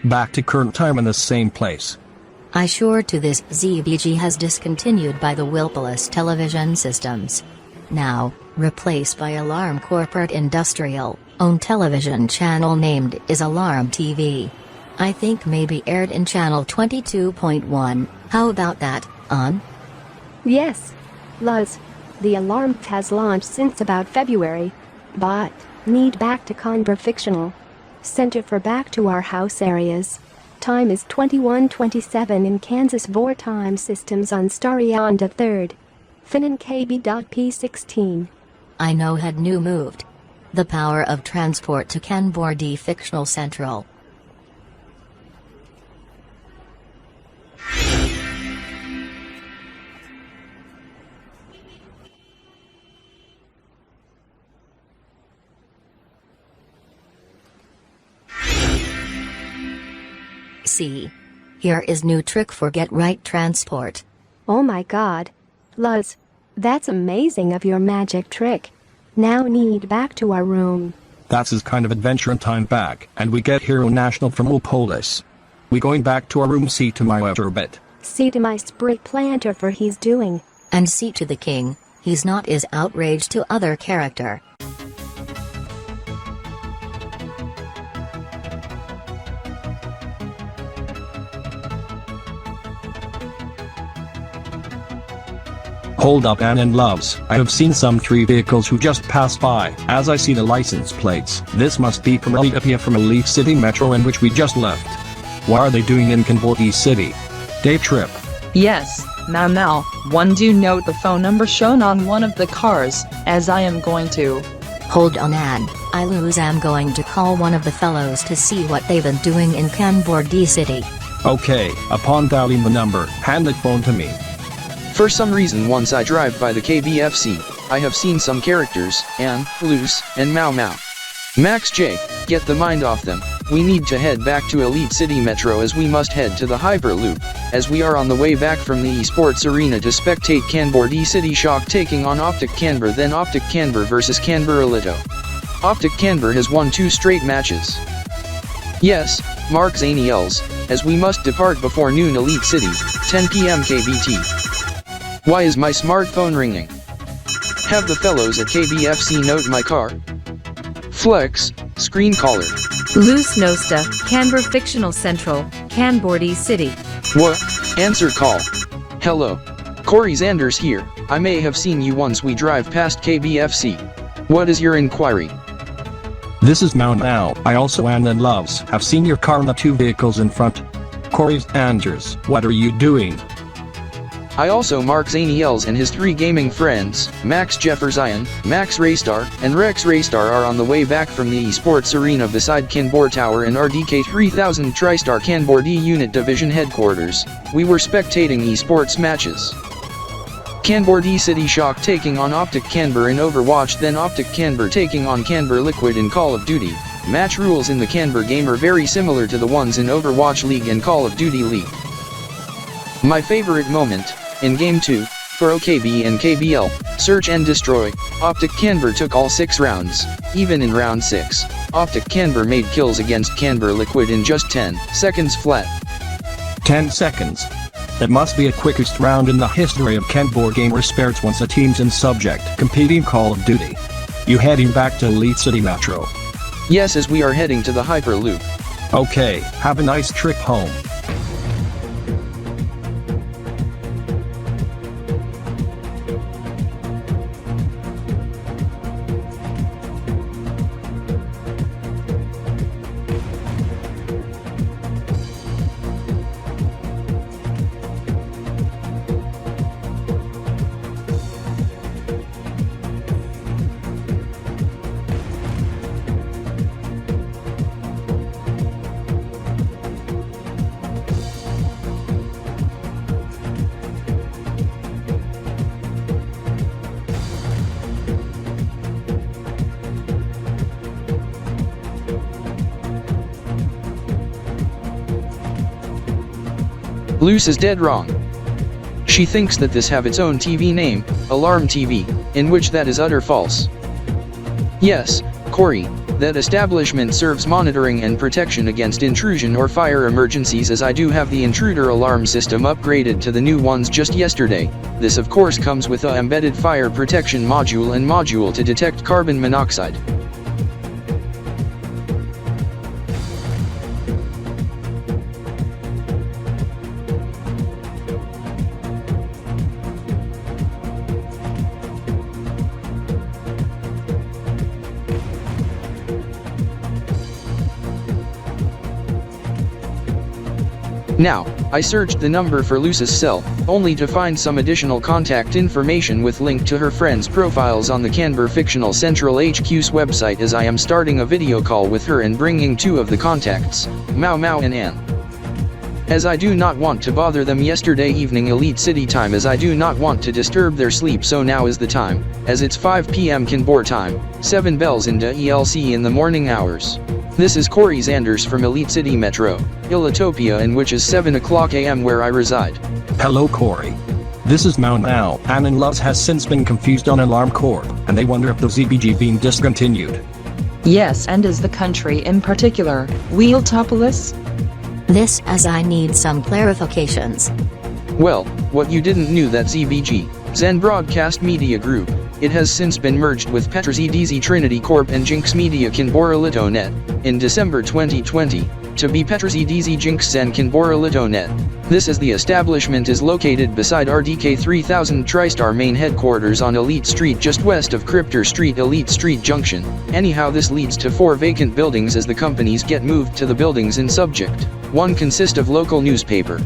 back to current time in the same place. I sure to this ZBG has discontinued by the Wilpolis television systems. Now, replaced by Alarm Corporate Industrial, owned television channel named is Alarm TV. I think maybe aired in channel 22.1, how about that, on? Yes. Luz. The Alarm has launched since about February. But, need back to Canberra Fictional Center for back to our house areas. Time is 21:27 in Kansas VOR time systems on Starry on the 3rd. Finan KB.P16. I know had new moved. The power of transport to Canberra Fictional Central. See. Here is new trick for get right transport. Oh my god. Luz. That's amazing of your magic trick. Now need back to our room. That's his kind of adventure in time back, and we get Hero National from Wilpolis. We going back to our room, see to my bit. See to my sprit planter for he's doing. And see to the king, he's not is outraged to other character. Hold up, Ann and Loves, I have seen some 3 vehicles who just passed by. As I see the license plates, this must be from Elite City Metro in which we just left. What are they doing in Canberra City? Day trip. Yes, Mal. One do note the phone number shown on one of the cars, as I am going to. Hold on, Ann, I lose. I'm going to call one of the fellows to see what they've been doing in Canberra City. Okay, upon dialing the number, hand the phone to me. For some reason once I drive by the KBFC, I have seen some characters, Ann, Luce, and Mau. Max J, get the mind off them. We need to head back to Elite City Metro as we must head to the Hyperloop, as we are on the way back from the esports arena to spectate Canberra City Shock taking on Optic Canberra, then Optic Canberra versus Canberra Lito. Optic Canberra has won 2 straight matches. Yes, Mark Zaniels, as we must depart before noon Elite City, 10 PM KBT. Why is my smartphone ringing? Have the fellows at KBFC note my car? Flex, screen caller. Luce Nosta, Canberra Fictional Central, Canberra City. What? Answer call. Hello. Corey Zanders here. I may have seen you once we drive past KBFC. What is your inquiry? This is Mau. I also Ann and Loves have seen your car and the 2 vehicles in front. Corey Zanders, what are you doing? I also Mark Zaniels and his 3 gaming friends, Max Jefferson, Max Raystar, and Rex Raystar are on the way back from the esports arena beside Canberra Tower and RDK 3000 TriStar Canberra D Unit Division Headquarters. We were spectating esports matches. Canberra D City Shock taking on Optic Canberra in Overwatch, then Optic Canberra taking on Canberra Liquid in Call of Duty. Match rules in the Canberra game are very similar to the ones in Overwatch League and Call of Duty League. My favorite moment, in Game 2, for OKB and KBL, Search and Destroy, Optic Canberra took all 6 rounds. Even in round 6, Optic Canberra made kills against Canberra Liquid in just 10 seconds flat. 10 seconds. That must be the quickest round in the history of Canberra gamer sports once a team's in subject competing Call of Duty. You heading back to Elite City Metro? Yes, as we are heading to the Hyperloop. Okay, have a nice trip home. Luce is dead wrong. She thinks that this have its own TV name, Alarm TV, in which that is utter false. Yes, Corey, That establishment serves monitoring and protection against intrusion or fire emergencies, as I do have the intruder alarm system upgraded to the new ones just yesterday. This of course comes with a embedded fire protection module and module to detect carbon monoxide. Now, I searched the number for Lucy's cell, only to find some additional contact information with link to her friends' profiles on the Canberra Fictional Central HQ's website, as I am starting a video call with her and bringing two of the contacts, Mau Mau and Anne. As I do not want to bother them yesterday evening Elite City time, as I do not want to disturb their sleep, so now is the time, as it's 5 p.m. Canberra time, 7 bells into ELC in the morning hours. This is Corey Zanders from Elite City Metro, Ilitopia, in which is 7 o'clock a.m. where I reside. Hello Corey. This is Mau Mau. Anne and Loves has since been confused on Alarm Corp, and they wonder if the ZBG being discontinued. Yes, and is the country in particular, Wheeltopolis? This as I need some clarifications. Well, what you didn't knew that ZBG, Zen Broadcast Media Group, it has since been merged with Petra ZDZ Trinity Corp and Jinx Media Canberra Litonet, in December 2020, to be Petra ZDZ Jinx Zen Canberra Litonet. This as the establishment is located beside RDK 3000 TriStar main headquarters on Elite Street just west of Cryptor Street Elite Street Junction. Anyhow, this leads to 4 vacant buildings as the companies get moved to the buildings in subject. One consists of local newspaper,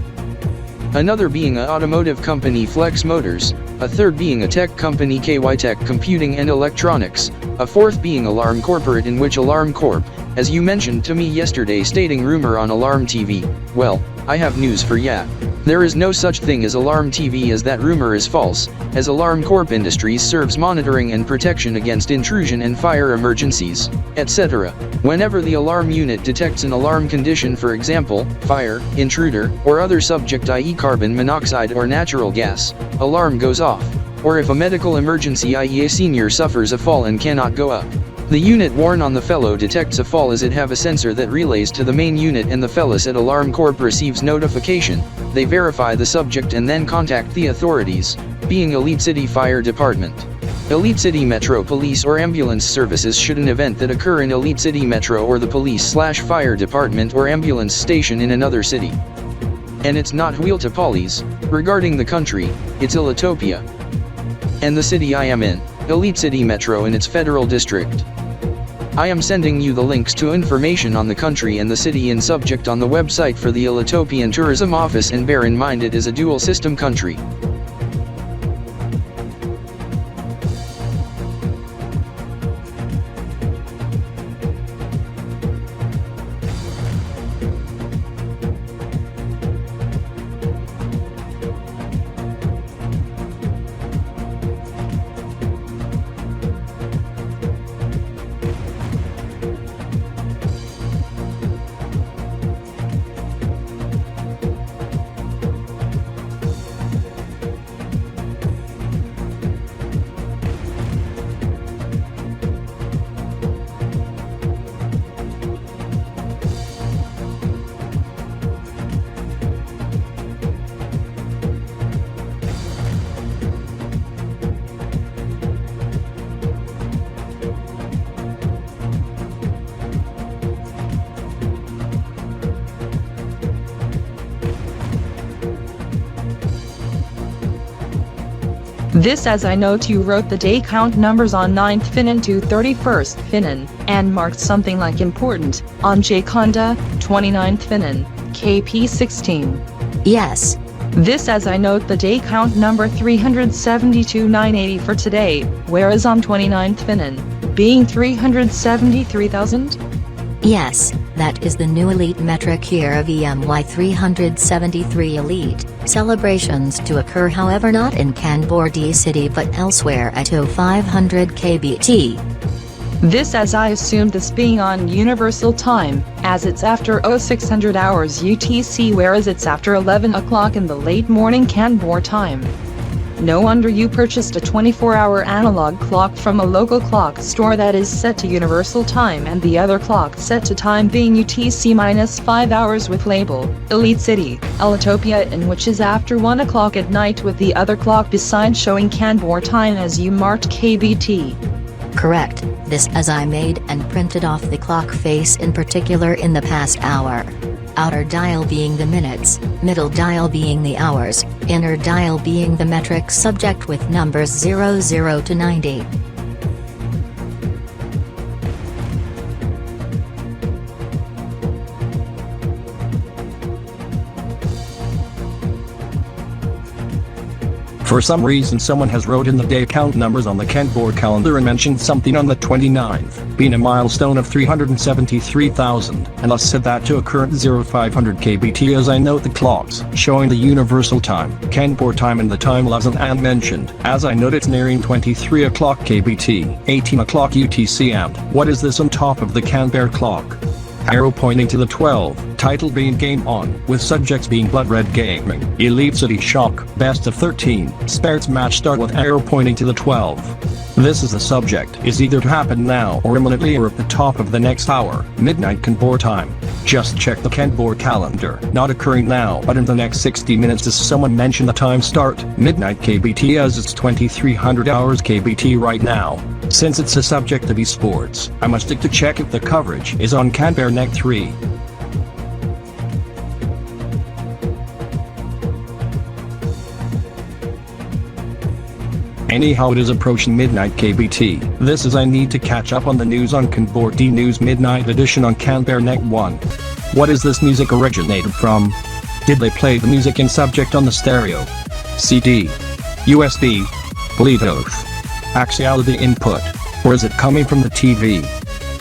another being a automotive company Flex Motors, a third being a tech company KY Tech Computing and Electronics, a fourth being Alarm Corporate, in which Alarm Corp, as you mentioned to me yesterday stating rumor on Alarm TV. Well, I have news for ya. There is no such thing as Alarm TV, as that rumor is false, as Alarm Corp Industries serves monitoring and protection against intrusion and fire emergencies, etc. Whenever the alarm unit detects an alarm condition, for example, fire, intruder, or other subject, i.e. carbon monoxide or natural gas, alarm goes off. Or if a medical emergency, i.e. a senior suffers a fall and cannot go up, the unit worn on the fellow detects a fall, as it have a sensor that relays to the main unit, and the fellows at Alarm Corp receives notification. They verify the subject and then contact the authorities, being Elite City Fire Department, Elite City Metro Police, or ambulance services should an event that occur in Elite City Metro or the police/fire department or ambulance station in another city. And it's not Wheeltopolis. Regarding the country, it's Ilitopia. And the city I am in, Elite City Metro in its federal district. I am sending you the links to information on the country and the city in subject on the website for the Ilitopian Tourism Office, and bear in mind it is a dual system country. This as I note you wrote the day count numbers on 9th Finan to 31st Finan, and marked something like important, on Jaconda, 29th Finan, KP 16. Yes. This as I note the day count number 372,980 for today, whereas on 29th Finan, being 373,000? Yes, that is the new Elite metric year of EMY 373 Elite. Celebrations to occur, however not in Canberra City but elsewhere at 0500 KBT. This as I assumed this being on Universal Time, as it's after 0600 hours UTC, whereas it's after 11 o'clock in the late morning Canberra time. No wonder you purchased a 24-hour analog clock from a local clock store that is set to universal time and the other clock set to time being UTC-5 hours with label Elite City, Elitopia, in which is after 1 o'clock at night, with the other clock beside showing Canberra time as you marked KBT. Correct, this as I made and printed off the clock face in particular in the past hour. Outer dial being the minutes, middle dial being the hours, inner dial being the metric subject with numbers 00 to 90. For some reason someone has wrote in the day count numbers on the Canberra calendar and mentioned something on the 29th, being a milestone of 373,000, and thus set that to a current 0500 KBT as I note the clocks, showing the universal time, Canberra time and the time wasn't and mentioned, as I note it's nearing 23 o'clock KBT, 18 o'clock UTC, and what is this on top of the Canberra clock? Arrow pointing to the 12, title being Game On, with subjects being Blood Red Gaming, Elite City Shock, Best of 13, Spectre match start with arrow pointing to the 12. This is the subject, is either to happen now or imminently or at the top of the next hour, midnight Canberra time. Just check the Canberra calendar, not occurring now but in the next 60 minutes. Does someone mention the time start, midnight KBT, as it's 2300 hours KBT right now. Since it's a subject of esports, I must stick to check if the coverage is on Canberra Net 3. Anyhow, it is approaching midnight KBT. This is I need to catch up on the news on Canberra D News Midnight Edition on Canberra Net 1. What is this music originated from? Did they play the music in subject on the stereo, CD, USB, Bluetooth, Axiality input, or is it coming from the TV?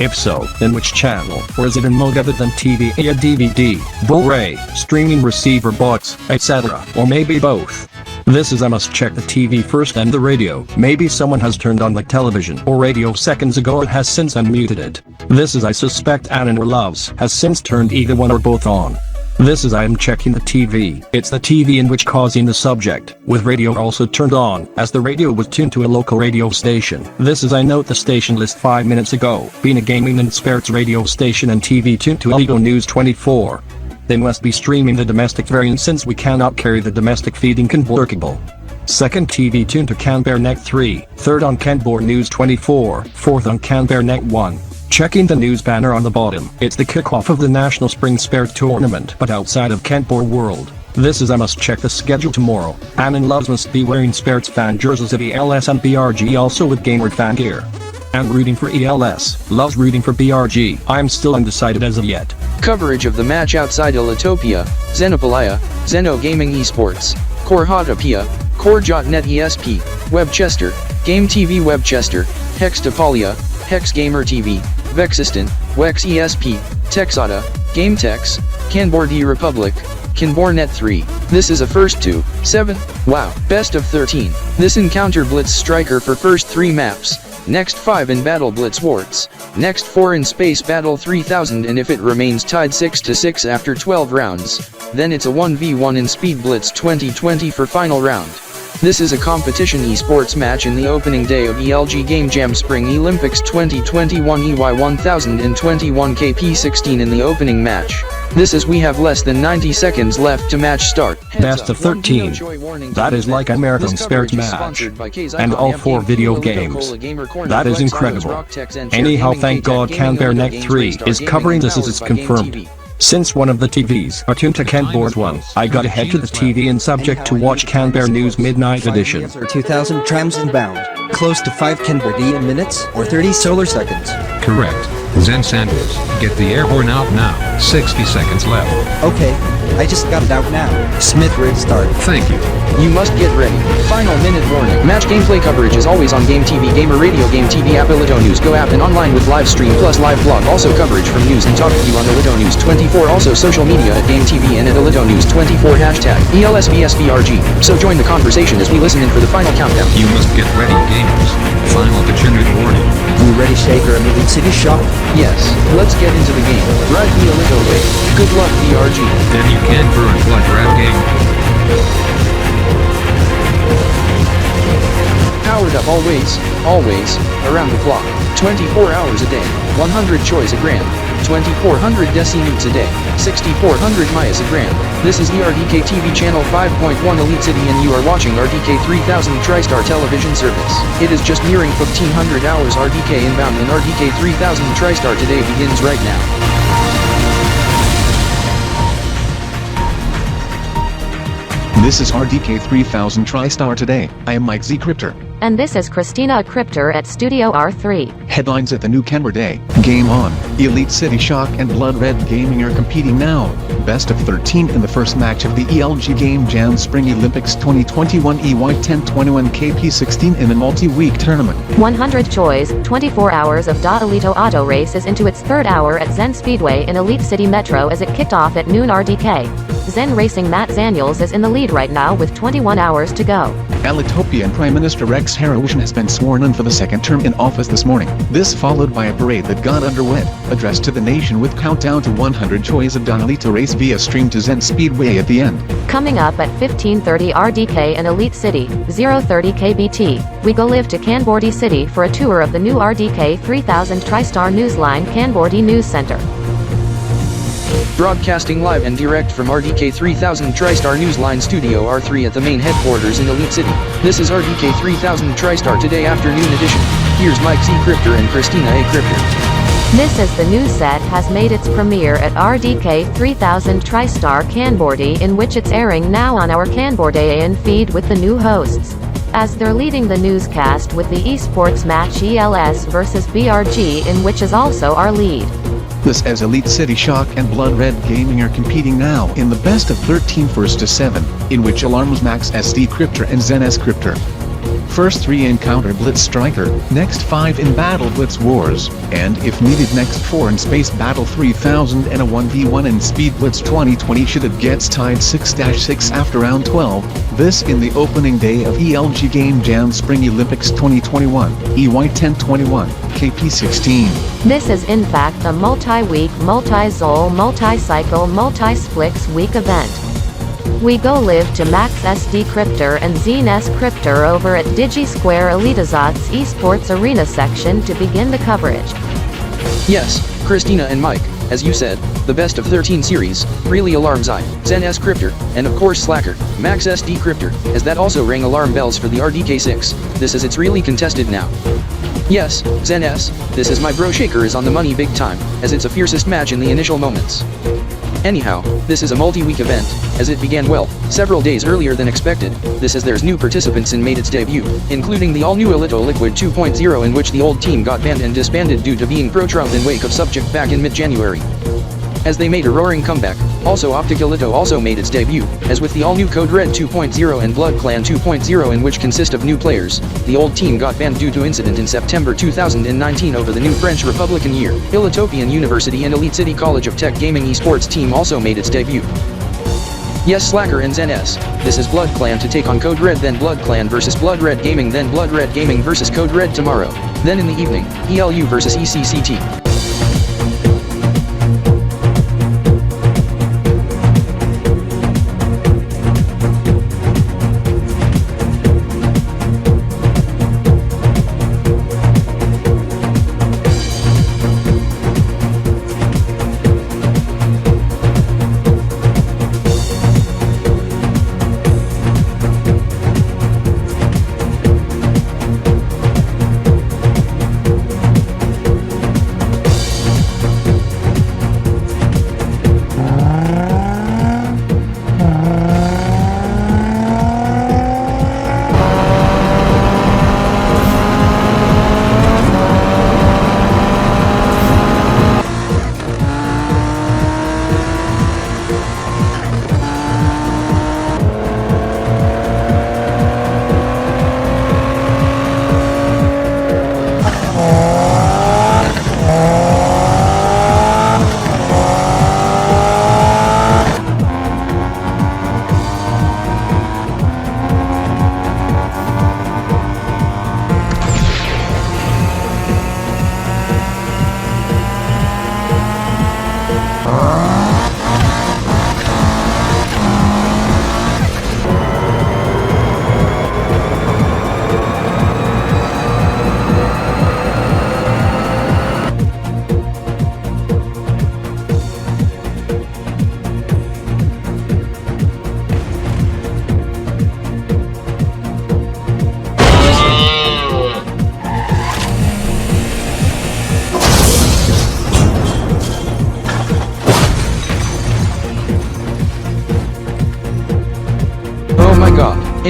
If so, then which channel, or is it in mode other than TV, a DVD, Blu-ray, streaming receiver box, etc., or maybe both? This is I must check the TV first and the radio. Maybe someone has turned on the television or radio seconds ago or has since unmuted it. This is I suspect Annan or Loves has since turned either one or both on. This is I am checking the TV. It's the TV in which causing the subject, with radio also turned on, as the radio was tuned to a local radio station. This is I note the station list 5 minutes ago, being a gaming and spirits radio station and TV tuned to Illegal News 24. They must be streaming the domestic variant since we cannot carry the domestic feeding Canberra. Second TV tuned to Canberra Net 3, third on Canberra News 24, fourth on Canberra Net 1. Checking the news banner on the bottom, it's the kickoff of the National Spring Spare Tournament but outside of Canberra World. This is I must check the schedule tomorrow. Annan Loves must be wearing Spirits fan jerseys of ELS and BRG, also with gamer fan gear. And rooting for ELS, Loves rooting for BRG. I am still undecided as of yet. Coverage of the match outside Elitopia, Xenopolia, Xeno Gaming Esports, Korhatopia, Korjotnet ESP, Webchester, Game TV Webchester, Hextopolia, Hex Gamer TV, Vexistan, Wex ESP, Texada, GameTex, Canberra D Republic, Canberra Net 3. This is a first 2, 7, wow, best of 13. This encounter Blitz Striker for first 3 maps, next 5 in Battle Blitz Warts, next 4 in Space Battle 3000, and if it remains tied 6-6 after 12 rounds, then it's a 1v1 in Speed Blitz 2020 for final round. This is a competition esports match in the opening day of ELG Game Jam Spring Olympics 2021 EY 1021 KP16 in the opening match. This is we have less than 90 seconds left to match start. Best of 13. That is like a marathon spirits match. And all 4 video games. That is incredible. Anyhow, thank God Canberra Net 3 is covering this as it's confirmed. Since one of the TVs are tuned to Canberra 1, I gotta head to the TV and subject to watch Canberra News Midnight Edition. 2,000 trams inbound, close to 5 Canberra D in minutes, or 30 solar seconds. Correct. Zen Sanders, get the airborne out now. 60 seconds left. Okay, I just got it out now. Smith, ready to start. Thank you. You must get ready. Final minute warning. Match gameplay coverage is always on Game TV, Gamer Radio, Game TV app, Ilito News Go app, and online with live stream plus live blog. Also coverage from News and Talk to you on Ilito News 24. Also social media at Game TV and at Ilito News 24 hashtag ELSBSBRG. So join the conversation as we listen in for the final countdown. You must get ready, gamers. Final degenerate warning. You ready, Shaker and Elite City Shock? Yes, let's get into the game. Ride the Ilito way. Good luck, BRG. Then you can burn blood red game. powered up always, around the clock, 24 hours a day, 100 choice a gram, 2400 decinutes a day, 6400 mayas a gram. This is the RDK TV channel 5.1 Elite City and you are watching RDK 3000 TriStar television service. It is just nearing 1500 hours RDK inbound and RDK 3000 TriStar today begins right now. This is RDK 3000 TriStar today. I am Mike Z Crypter. And this is Christina Crypter at Studio R3. Headlines at the new Canberra Day. Game on. Elite City Shock and Blood Red Gaming are competing now. Best of 13 in the first match of the ELG Game Jam Spring Olympics 2021 EY1021 KP16 in a multi-week tournament. 100 Choice, 24 hours of Alito Auto Race is into its third hour at Zen Speedway in Elite City Metro as it kicked off at noon RDK. Zen Racing Matt Daniels is in the lead right now with 21 hours to go. Alitopian Prime Minister Rex Harrison has been sworn in for the second term in office this morning. This followed by a parade that got underway, addressed to the nation with countdown to 100 choice of Alito race via stream to Zen Speedway at the end. Coming up at 15:30 RDK in Elite City, 0:30 KBT, we go live to Canberra City for a tour of the new RDK 3000 TriStar Newsline Canberra News Centre. Broadcasting live and direct from RDK 3000 TriStar Newsline Studio R3 at the main headquarters in Elite City. This is RDK 3000 TriStar Today Afternoon Edition. Here's Mike Z Crypter and Christina A Crypter. This is the news set has made its premiere at RDK 3000 TriStar Canberra in which it's airing now on our Canberra feed with the new hosts. As they're leading the newscast with the esports match ELS versus BRG in which is also our lead. This as Elite City Shock and Blood Red Gaming are competing now in the best of 13 1st to 7, in which Alarms Max SD Crypter and Zen S Crypter. First 3 encounter Blitz Striker, next 5 in Battle Blitz Wars, and if needed next 4 in Space Battle 3000 and a 1v1 in Speed Blitz 2020 should it gets tied 6-6 after round 12, this in the opening day of ELG Game Jam Spring Olympics 2021, EY1021, KP16. This is in fact a multi-week, multi-zol, multi-cycle, multi-splix week event. We go live to Max SD Crypter and Zine S Crypter over at DigiSquare Elitazot's esports arena section to begin the coverage. Yes, Christina and Mike, as you said, the best of 13 series, really Alarms I, Zen S Crypter, and of course Slacker, Max SD Crypter, as that also rang alarm bells for the RDK6, this is it's really contested now. Yes, Zen S, this is my bro Shaker is on the money big time, as it's a fiercest match in the initial moments. Anyhow, this is a multi-week event, as it began well, several days earlier than expected, this as there's new participants and made its debut, including the all-new Alito Liquid 2.0 in which the old team got banned and disbanded due to being pro-Trump in wake of subject back in mid-January. As they made a roaring comeback, also Optic Alito also made its debut, as with the all-new Code Red 2.0 and Blood Clan 2.0 in which consist of new players, the old team got banned due to incident in September 2019 over the new French Republican year. Elitopian University and Elite City College of Tech Gaming esports team also made its debut. Yes, Slacker and Zen S, this is Blood Clan to take on Code Red, then Blood Clan versus Blood Red Gaming, then Blood Red Gaming versus Code Red tomorrow, then in the evening, ELU versus ECCT.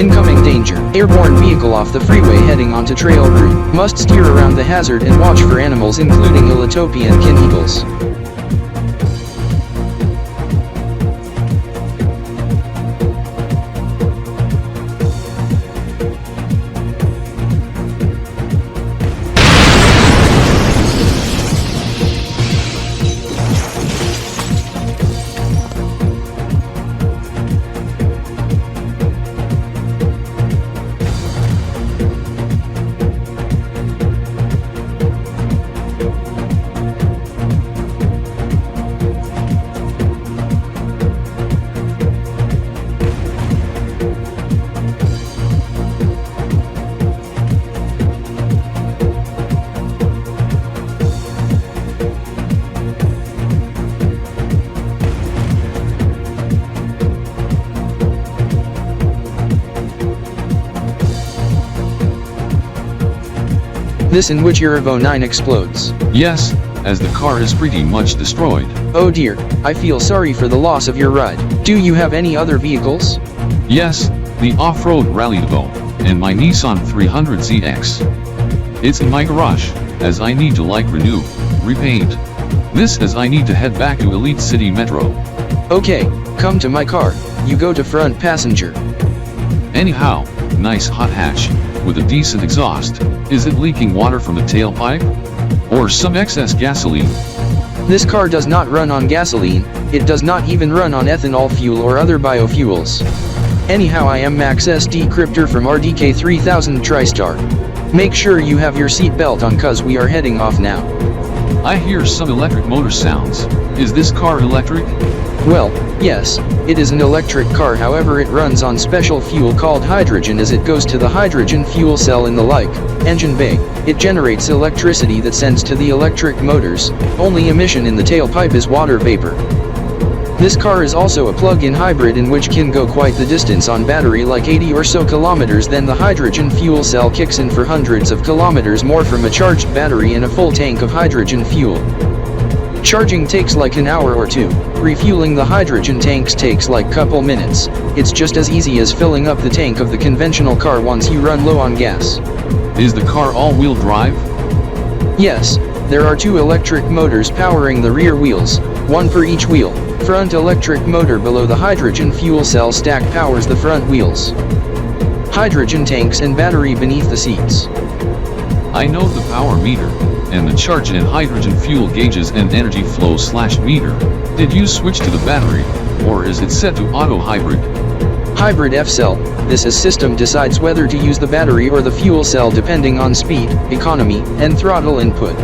Incoming danger. Airborne vehicle off the freeway heading onto trail route. Must steer around the hazard and watch for animals including Illitopia and kin eagles. This in which your Evo 9 explodes. Yes, as the car is pretty much destroyed. Oh dear, I feel sorry for the loss of your ride. Do you have any other vehicles? Yes, the off-road Rally Evo, and my Nissan 300ZX. It's in my garage, as I need to renew, repaint. This as I need to head back to Elite City Metro. Okay, come to my car, you go to front passenger. Anyhow, nice hot hatch, with a decent exhaust. Is it leaking water from the tailpipe? Or some excess gasoline? This car does not run on gasoline, it does not even run on ethanol fuel or other biofuels. Anyhow, I am Max SD Cryptor from RDK 3000 TriStar. Make sure you have your seatbelt on cause we are heading off now. I hear some electric motor sounds. Is this car electric? Well, yes, it is an electric car, however it runs on special fuel called hydrogen as it goes to the hydrogen fuel cell in the engine bay. It generates electricity that sends to the electric motors. Only emission in the tailpipe is water vapor. This car is also a plug-in hybrid in which can go quite the distance on battery, like 80 or so kilometers, then the hydrogen fuel cell kicks in for hundreds of kilometers more from a charged battery and a full tank of hydrogen fuel. Charging takes like an hour or two. Refueling the hydrogen tanks takes like couple minutes. It's just as easy as filling up the tank of the conventional car once you run low on gas. Is the car all-wheel drive? Yes, there are two electric motors powering the rear wheels, one per each wheel. Front electric motor below the hydrogen fuel cell stack powers the front wheels. Hydrogen tanks and battery beneath the seats. I know the power meter, and the charge and hydrogen fuel gauges and energy flow /meter. Did you switch to the battery, or is it set to auto hybrid? Hybrid F-cell. This system decides whether to use the battery or the fuel cell depending on speed, economy, and throttle input.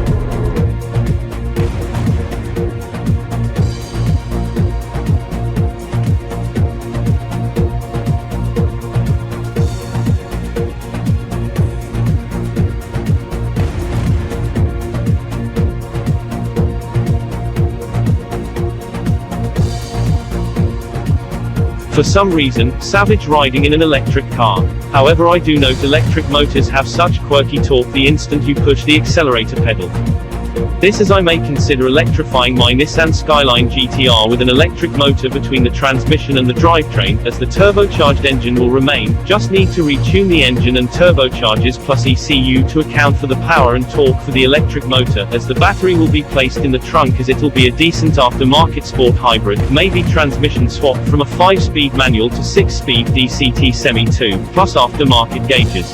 For some reason, savage riding in an electric car. However, I do note electric motors have such quirky torque the instant you push the accelerator pedal. This as I may consider electrifying my Nissan Skyline GTR with an electric motor between the transmission and the drivetrain, as the turbocharged engine will remain. Just need to retune the engine and turbochargers plus ECU to account for the power and torque for the electric motor, as the battery will be placed in the trunk, as it'll be a decent aftermarket sport hybrid, maybe transmission swap from a 5-speed manual to 6-speed DCT Semi 2, plus aftermarket gauges.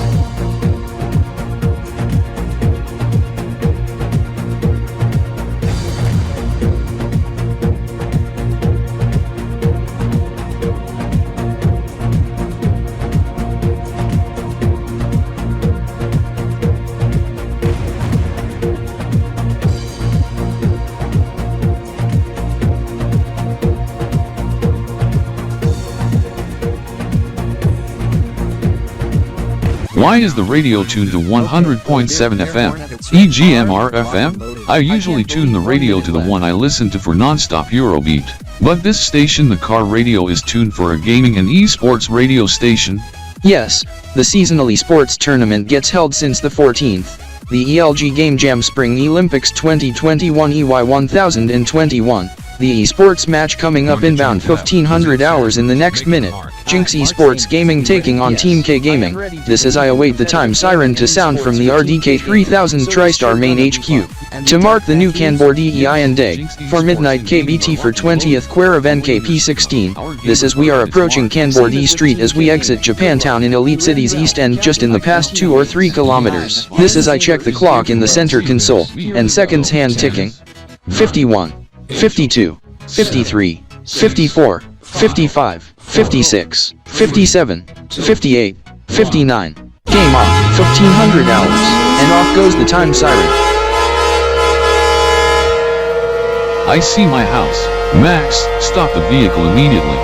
Why is the radio tuned to 100.7 FM, EGMR FM? I usually tune the radio to the one I listen to for non-stop Eurobeat. But this station, the car radio, is tuned for a gaming and esports radio station. Yes, the seasonal esports tournament gets held since the 14th. The ELG Game Jam Spring Olympics 2021 EY 1021. The esports match coming up inbound 1500 hours in the next minute. Jinx Esports Gaming taking on Team K Gaming. This as I await the time siren to sound from the RDK 3000 TriStar main HQ. To mark the new Canboard EEIN day, for midnight KBT for 20th Quare of NKP16, this as we are approaching Canboard E Street as we exit Japantown in Elite City's East End just in the past 2 or 3 kilometers. This as I check the clock in the center console, and seconds hand ticking. 51, 52, 53, 54, 55, 56, 57, 58, 59. Game off, 1500 hours, and off goes the time siren. I see my house. Max, stop the vehicle immediately.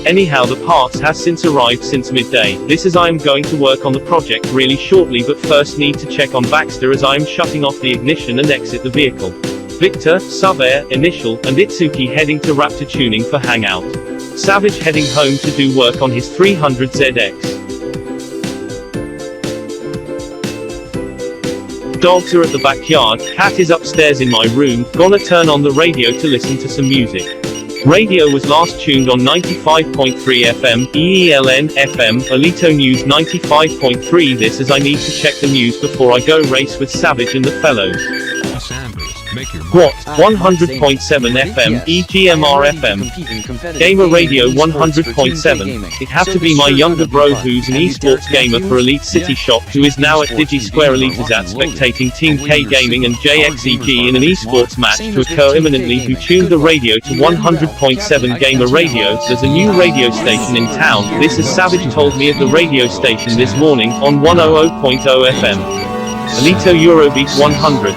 Anyhow, the parts has since arrived since midday. This is I am going to work on the project really shortly, but first need to check on Baxter as I am shutting off the ignition and exit the vehicle. Victor, Sub-Air, Initial, and Itsuki heading to Raptor tuning for hangout. Savage heading home to do work on his 300ZX. Dogs are at the backyard, cat is upstairs in my room, gonna turn on the radio to listen to some music. Radio was last tuned on 95.3 FM, EELN, FM, Alito News 95.3. This as I need to check the news before I go race with Savage and the fellows. What? 100.7 FM, EGMR FM. Gamer Radio 100.7. It have to be my younger bro who's an esports gamer for Elite City Shop who is now at Digi Square Elite is at spectating Team K Gaming and JXEG in an esports match to occur imminently who tuned the radio to 100.7 Gamer Radio. There's a new radio station in town. This is Savage told me at the radio station this morning on 100.0 FM. Alito Eurobeat 100.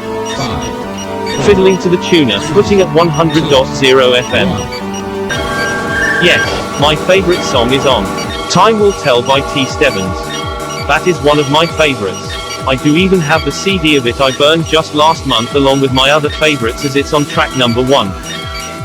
Fiddling to the tuner, putting at 100.0 FM. Yes, my favorite song is on. Time Will Tell by T. Stebbins. That is one of my favorites. I do even have the CD of it I burned just last month along with my other favorites as it's on track number 1.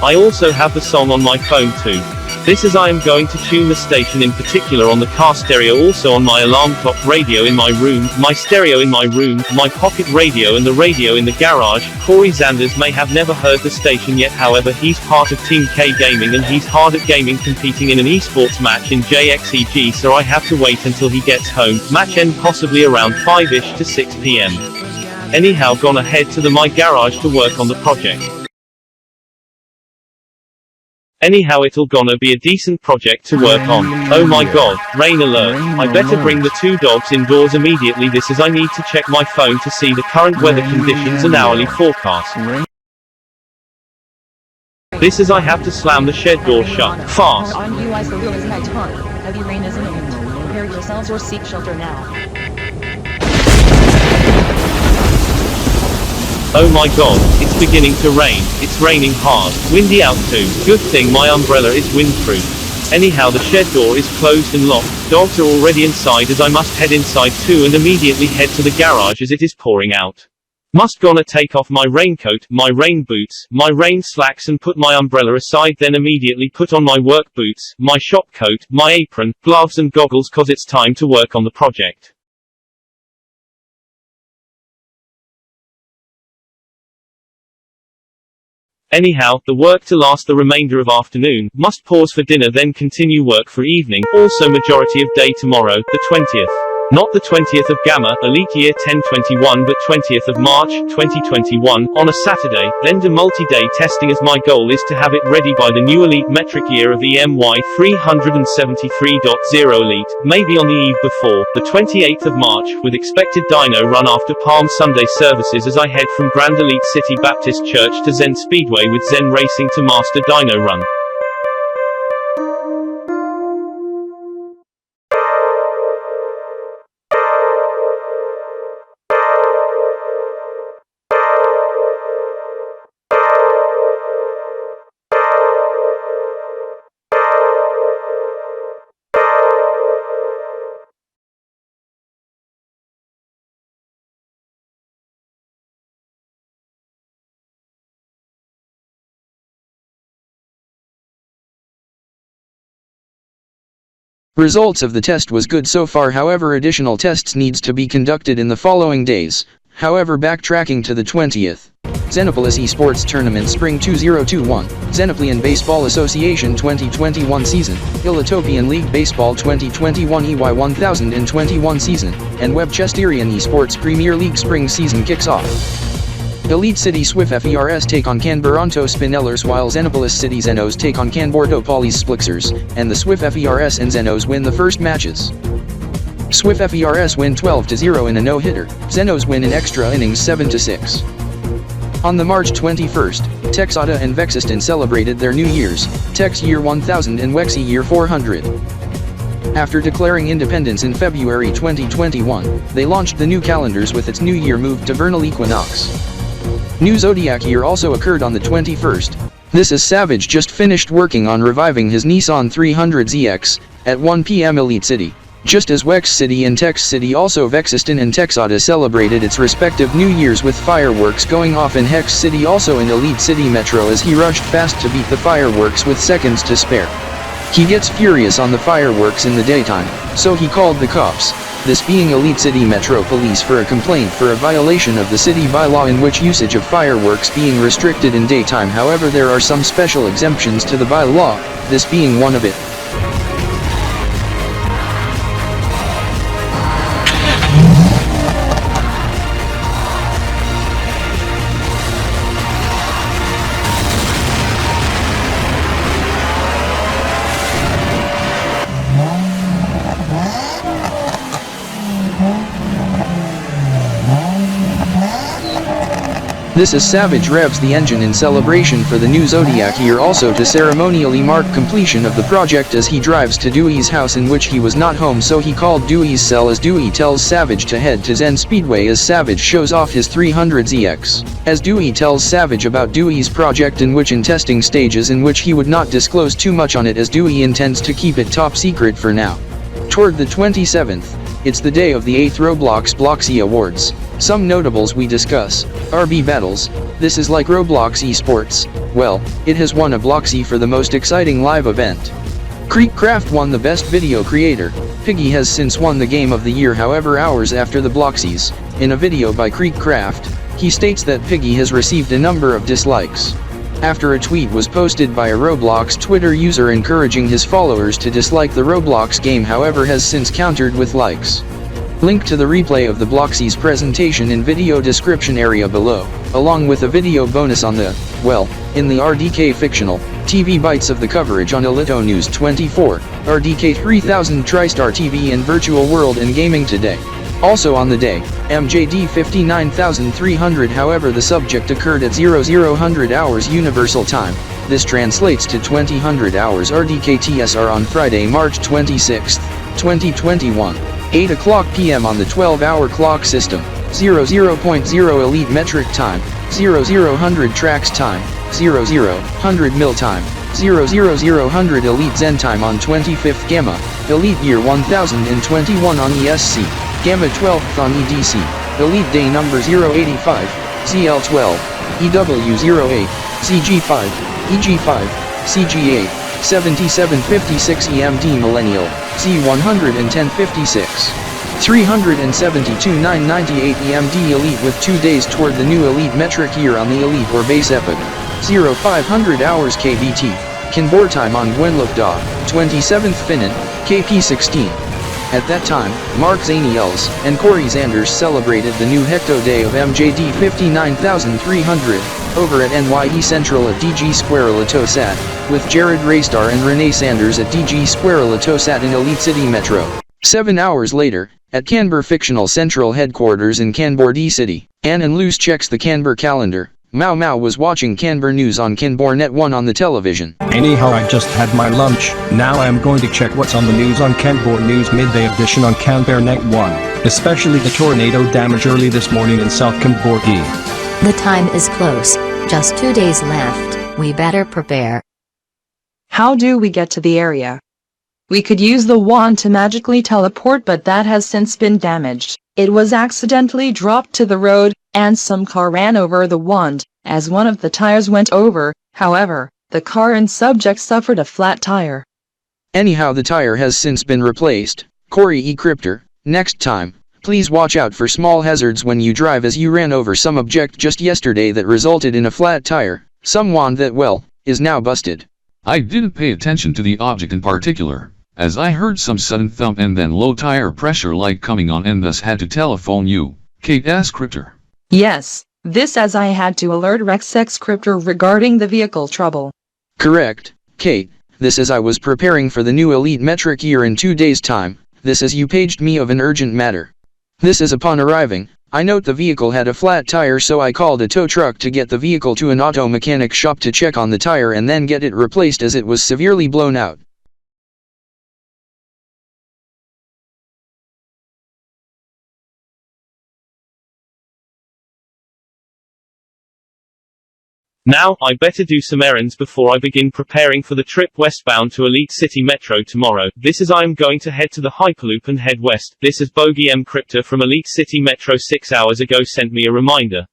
I also have the song on my phone too. This is I am going to tune the station in particular on the car stereo, also on my alarm clock radio in my room, my stereo in my room, my pocket radio and the radio in the garage. Corey Zanders may have never heard the station yet, however he's part of Team K Gaming and he's hard at gaming, competing in an esports match in JXEG, so I have to wait until he gets home. Match end possibly around 5ish to 6 PM. Anyhow, gonna head to my garage to work on the project. Anyhow, it'll gonna be a decent project to work on. Oh my god, rain alert. I better bring the 2 dogs indoors immediately. This is I need to check my phone to see the current weather conditions and hourly forecast. This is I have to slam the shed door shut. Fast. Heavy rain is imminent. Prepare yourselves or seek shelter now. Oh my god, it's beginning to rain. It's raining hard. Windy out too. Good thing my umbrella is windproof. Anyhow, the shed door is closed and locked. Dogs are already inside as I must head inside too and immediately head to the garage as it is pouring out. Must gonna take off my raincoat, my rain boots, my rain slacks and put my umbrella aside, then immediately put on my work boots, my shop coat, my apron, gloves and goggles cause it's time to work on the project. Anyhow, the work to last the remainder of afternoon, must pause for dinner then continue work for evening, also majority of day tomorrow, the 20th. Not the 20th of Gamma, Elite Year 1021 but 20th of March, 2021, on a Saturday, then do multi-day testing as my goal is to have it ready by the new Elite metric year of EMY 373.0 Elite, maybe on the eve before, the 28th of March, with expected dyno run after Palm Sunday services as I head from Grand Elite City Baptist Church to Zen Speedway with Zen Racing to Master Dyno Run. Results of the test was good so far, however additional tests needs to be conducted in the following days. However, backtracking to the 20th. Xenopolis Esports Tournament Spring 2021, Xenoplian Baseball Association 2021 season, Illitopian League Baseball 2021 EY 1021 season, and Webchesterian Esports Premier League Spring season kicks off. Elite City Swift FERS take on Canberanto Spinellers, while Xenopolis City Zenos take on Canbordo Polis Splixers, and the Swift FERS and Zenos win the first matches. Swift FERS win 12-0 in a no-hitter, Zenos win in extra innings 7-6. On the March 21st, Texada and Vexistan celebrated their New Year's, Tex Year 1000 and Wexy Year 400. After declaring independence in February 2021, they launched the new calendars with its New Year move to vernal equinox. New Zodiac year also occurred on the 21st. This is Savage just finished working on reviving his Nissan 300ZX, at 1 p.m. Elite City. Just as Wex City and Tex City, also Vexistan and Texada celebrated its respective New Years with fireworks going off in Hex City, also in Elite City Metro, as he rushed fast to beat the fireworks with seconds to spare. He gets furious on the fireworks in the daytime, so he called the cops, this being Elite City Metro Police, for a complaint for a violation of the city bylaw in which usage of fireworks being restricted in daytime. However, there are some special exemptions to the bylaw, this being one of it. This is Savage revs the engine in celebration for the new Zodiac year, also to ceremonially mark completion of the project as he drives to Dewey's house, in which he was not home, so he called Dewey's cell as Dewey tells Savage to head to Zen Speedway as Savage shows off his 300ZX. As Dewey tells Savage about Dewey's project, in which in testing stages, in which he would not disclose too much on it as Dewey intends to keep it top secret for now. Toward the 27th, it's the day of the 8th Roblox Bloxy Awards. Some notables we discuss: RB Battles. This is like Roblox Esports. Well, it has won a Bloxy for the most exciting live event. Creekcraft won the best video creator. Piggy has since won the game of the year. However, hours after the Bloxies, in a video by Creekcraft, he states that Piggy has received a number of dislikes. After a tweet was posted by a Roblox Twitter user encouraging his followers to dislike the Roblox game, however has since countered with likes. Link to the replay of the Bloxy's presentation in video description area below, along with a video bonus on the, well, in the RDK fictional TV bites of the coverage on Elito News 24, RDK 3000 TriStar TV and Virtual World and Gaming Today. Also on the day, MJD 59300. However, the subject occurred at 0000 hours Universal Time. This translates to 2000 hours RDK TSR on Friday, March 26, 2021. 8 o'clock p.m. on the 12-hour clock system, 00.0 Elite Metric Time, 0000 Tracks Time, 0000 Mil Time, 00000 Elite Zen Time on 25th Gamma, Elite Year 1021 on ESC, Gamma 12th on EDC, Elite Day number 085, ZL12, EW08, CG5, EG5, CG8, 7756 EMD Millennial, Z11056. 372 998 EMD Elite with 2 days toward the new Elite metric year on the Elite or base epoch. 0500 hours KBT. Kinbor time on Gwenlook 27th Finan, KP16. At that time, Mark Zaniels and Corey Zanders celebrated the new Hecto Day of MJD 59300 over at NYE Central at DG Square Latosat, with Jared Raystar and Renee Sanders at DG Square Latosat in Elite City Metro. 7 hours later, at Canberra Fictional Central Headquarters in Canberra D City, Ann and Luce checks the Canberra calendar. Mau Mau was watching Canberra News on Canberra Net 1 on the television. Anyhow, I just had my lunch. Now I'm going to check what's on the news on Canberra News Midday Edition on Canberra Net 1, especially the tornado damage early this morning in South Canberra. The time is close. Just 2 days left. We better prepare. How do we get to the area? We could use the wand to magically teleport, but that has since been damaged. It was accidentally dropped to the road, and some car ran over the wand, as one of the tires went over. However, the car and subject suffered a flat tire. Anyhow, the tire has since been replaced. Corey E. Crypter, next time, please watch out for small hazards when you drive, as you ran over some object just yesterday that resulted in a flat tire. Someone that, well, is now busted. I didn't pay attention to the object in particular, as I heard some sudden thump and then low tire pressure light coming on, and thus had to telephone you, Kate S. Crypter. Yes, this as I had to alert Rex X Crypter regarding the vehicle trouble. Correct, Kate. This as I was preparing for the new elite metric year in 2 days' time. This as you paged me of an urgent matter. This is upon arriving, I note the vehicle had a flat tire, so I called a tow truck to get the vehicle to an auto mechanic shop to check on the tire and then get it replaced, as it was severely blown out. Now, I better do some errands before I begin preparing for the trip westbound to Elite City Metro tomorrow. This is I am going to head to the Hyperloop and head west. This is Bogey M. Crypter from Elite City Metro 6 hours ago sent me a reminder.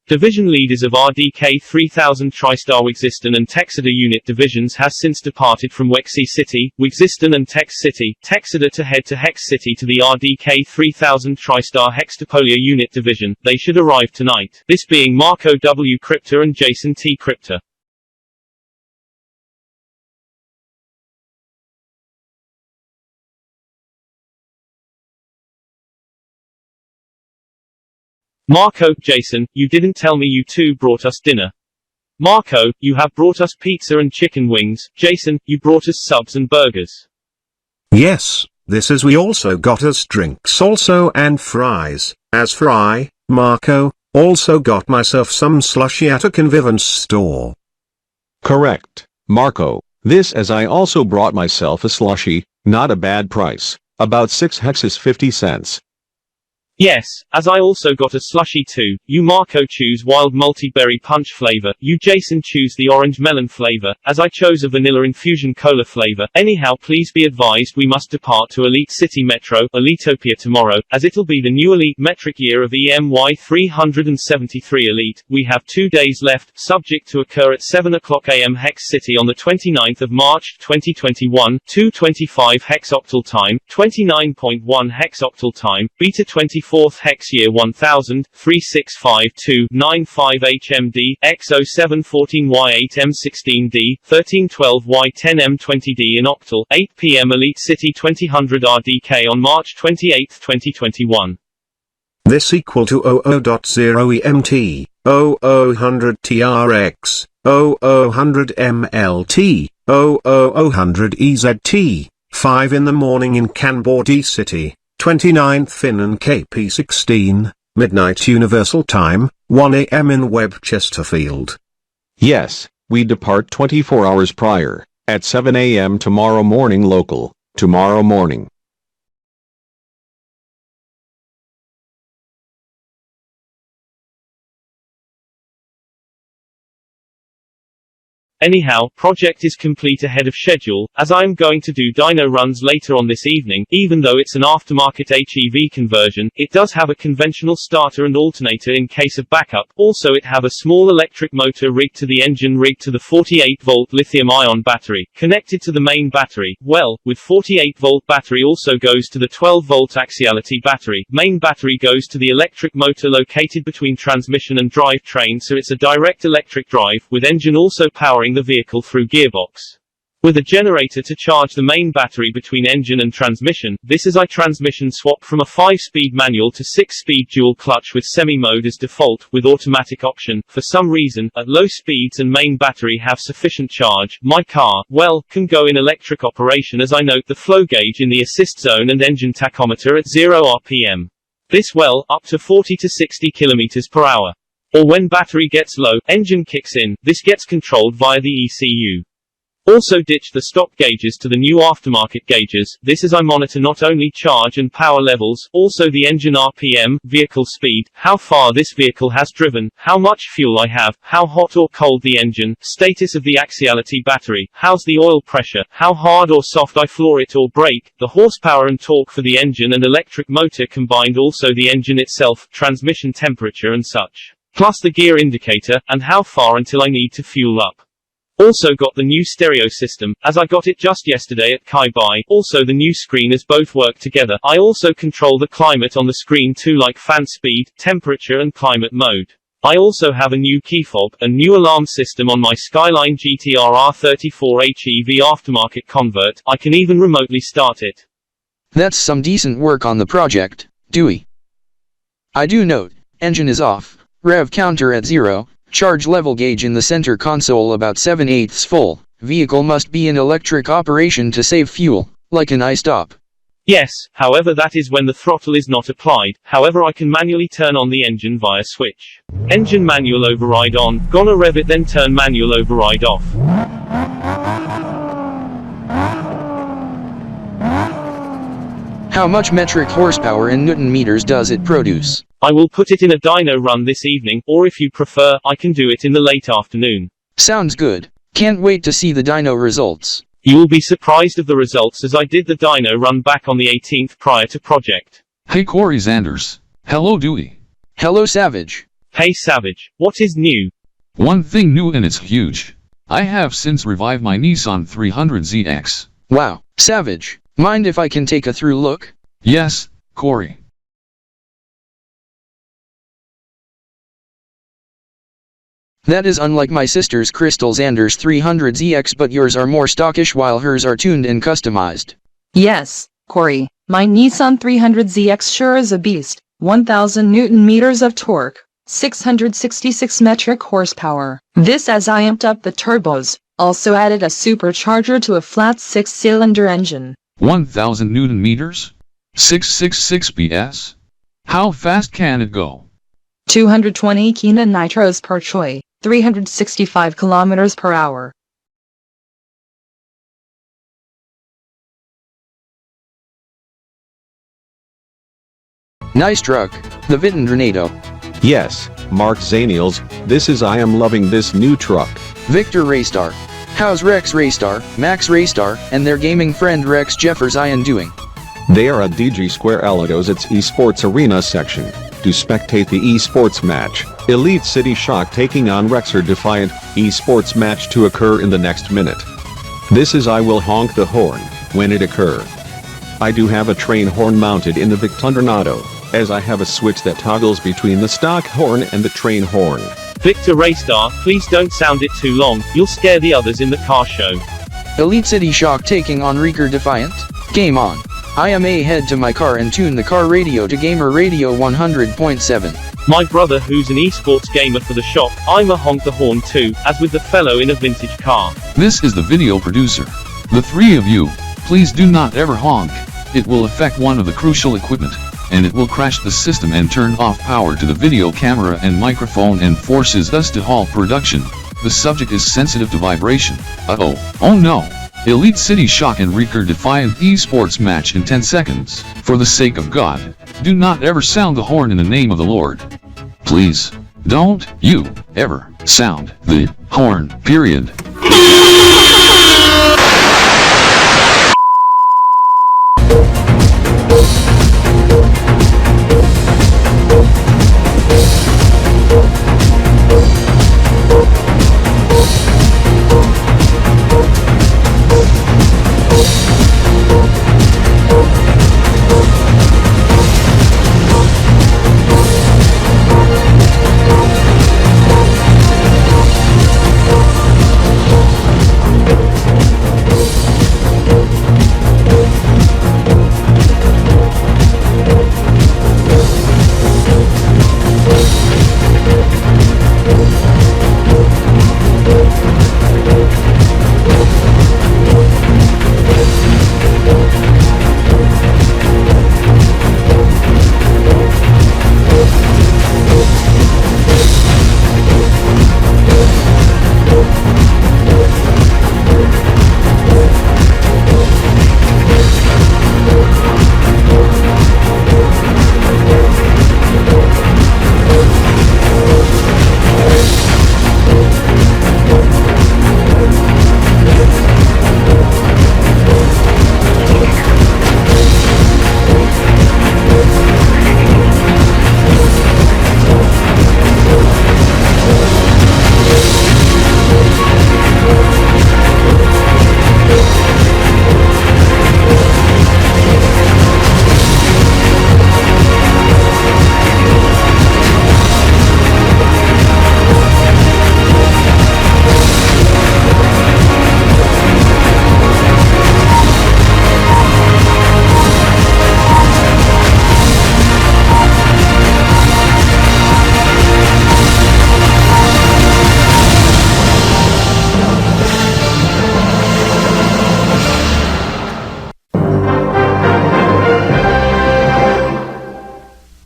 Division leaders of RDK 3000 TriStar Wixiston and Texeter unit divisions has since departed from Wexy City, Wixiston and Tex City, Texeter to head to Hex City to the RDK 3000 TriStar Hextopolia unit division. They should arrive tonight. This being Marco W. Crypter and Jason T. Crypter. Marco, Jason, you didn't tell me you two brought us dinner. Marco, you have brought us pizza and chicken wings. Jason, you brought us subs and burgers. Yes, this is we also got us drinks also and fries. As for I, Marco, also got myself some slushy at a convenience store. Correct, Marco. This as I also brought myself a slushy, not a bad price, about 6 hexes 50 cents. Yes, as I also got a slushy too. You Marco choose wild multi-berry punch flavor. You Jason choose the orange melon flavor, as I chose a vanilla infusion cola flavor. Anyhow, please be advised we must depart to Elite City Metro, Elitopia tomorrow, as it'll be the new elite metric year of EMY 373 Elite. We have 2 days left, subject to occur at 7 o'clock AM Hex City on the 29th of March, 2021, 2:25 hexoctal time, 29.1 hexoctal time, beta 24th hex year 1000, 365295 HMD, X0714Y8M16D, 1312Y10M20D in octal, 8 PM Elite City 2000 RDK on March 28, 2021. This equal to 00.0 EMT, 0000 TRX, 0000 MLT, 00000 EZT, 5 in the morning in Canbordy City, 29th Fin and KP16, midnight Universal Time, 1 AM in Webb Chesterfield. Yes, we depart 24 hours prior, at 7 AM tomorrow morning local, tomorrow morning. Anyhow, project is complete ahead of schedule, as I am going to do dyno runs later on this evening. Even though it's an aftermarket HEV conversion, it does have a conventional starter and alternator in case of backup. Also it have a small electric motor rigged to the engine, rigged to the 48-volt lithium-ion battery, connected to the main battery. Well, with 48-volt battery also goes to the 12-volt axiality battery. Main battery goes to the electric motor located between transmission and drivetrain, so it's a direct electric drive, with engine also powering the vehicle through gearbox. With a generator to charge the main battery between engine and transmission. This is a transmission swap from a 5-speed manual to 6-speed dual clutch with semi-mode as default, with automatic option. For some reason, at low speeds and main battery have sufficient charge, my car, well, can go in electric operation, as I note the flow gauge in the assist zone and engine tachometer at 0 RPM. This well, up to 40 to 60 km per hour. Or when battery gets low, engine kicks in. This gets controlled via the ECU. Also ditch the stock gauges to the new aftermarket gauges. This is I monitor not only charge and power levels, also the engine RPM, vehicle speed, how far this vehicle has driven, how much fuel I have, how hot or cold the engine, status of the axiality battery, how's the oil pressure, how hard or soft I floor it or brake, the horsepower and torque for the engine and electric motor combined, also the engine itself, transmission temperature and such. Plus the gear indicator, and how far until I need to fuel up. Also got the new stereo system, as I got it just yesterday at Kai Bai. Also the new screen as both work together. I also control the climate on the screen too, like fan speed, temperature and climate mode. I also have a new key fob, a new alarm system on my Skyline GTR R34 HEV aftermarket convert. I can even remotely start it. That's some decent work on the project, Dewey. I do note, engine is off, rev counter at 0, charge level gauge in the center console about 7/8 full, vehicle must be in electric operation to save fuel, like an iStop. Yes, however that is when the throttle is not applied. However I can manually turn on the engine via switch. Engine manual override on, gonna rev it then turn manual override off. How much metric horsepower in Newton meters does it produce? I will put it in a dyno run this evening, or if you prefer, I can do it in the late afternoon. Sounds good. Can't wait to see the dyno results. You will be surprised of the results, as I did the dyno run back on the 18th prior to project. Hey Corey Zanders. Hello Dewey. Hello Savage. Hey Savage, what is new? One thing new and it's huge. I have since revived my Nissan 300ZX. Wow, Savage. Mind if I can take a through look? Yes, Corey. That is unlike my sister's Crystal Xander's 300ZX, but yours are more stockish while hers are tuned and customized. Yes, Corey, my Nissan 300ZX sure is a beast. 1000 Newton meters of torque, 666 metric horsepower. This as I amped up the turbos, also added a supercharger to a flat 6-cylinder engine. 1000 Newton meters? 666 PS? How fast can it go? 220 kN nitros per choy, 365 kilometers per hour. Nice truck, the Vitendronado. Yes, Mark Zaniels, this is I am loving this new truck. Victor Raystar. How's Rex Raystar, Max Raystar, and their gaming friend Rex Jefferson doing? They are at DG Square Alados its esports arena section, to spectate the esports match, Elite City Shock taking on Rexer Defiant, esports match to occur in the next minute. This is I will honk the horn, when it occur. I do have a train horn mounted in the Vitendronado, as I have a switch that toggles between the stock horn and the train horn. Victor Raystar, please don't sound it too long, you'll scare the others in the car show. Elite City Shock taking on Reeker Defiant? Game on. I am head to my car and tune the car radio to Gamer Radio 100.7. My brother who's an esports gamer for the shop, I'ma honk the horn too, as with the fellow in a vintage car. This is the video producer. The three of you, please do not ever honk. It will affect one of the crucial equipment, and it will crash the system and turn off power to the video camera and microphone and forces us to halt production. The subject is sensitive to vibration. Oh no. Elite City Shock and Reeker Defiant esports match in 10 seconds. For the sake of God, do not ever sound the horn in the name of the Lord. Please, don't you ever sound the horn, period.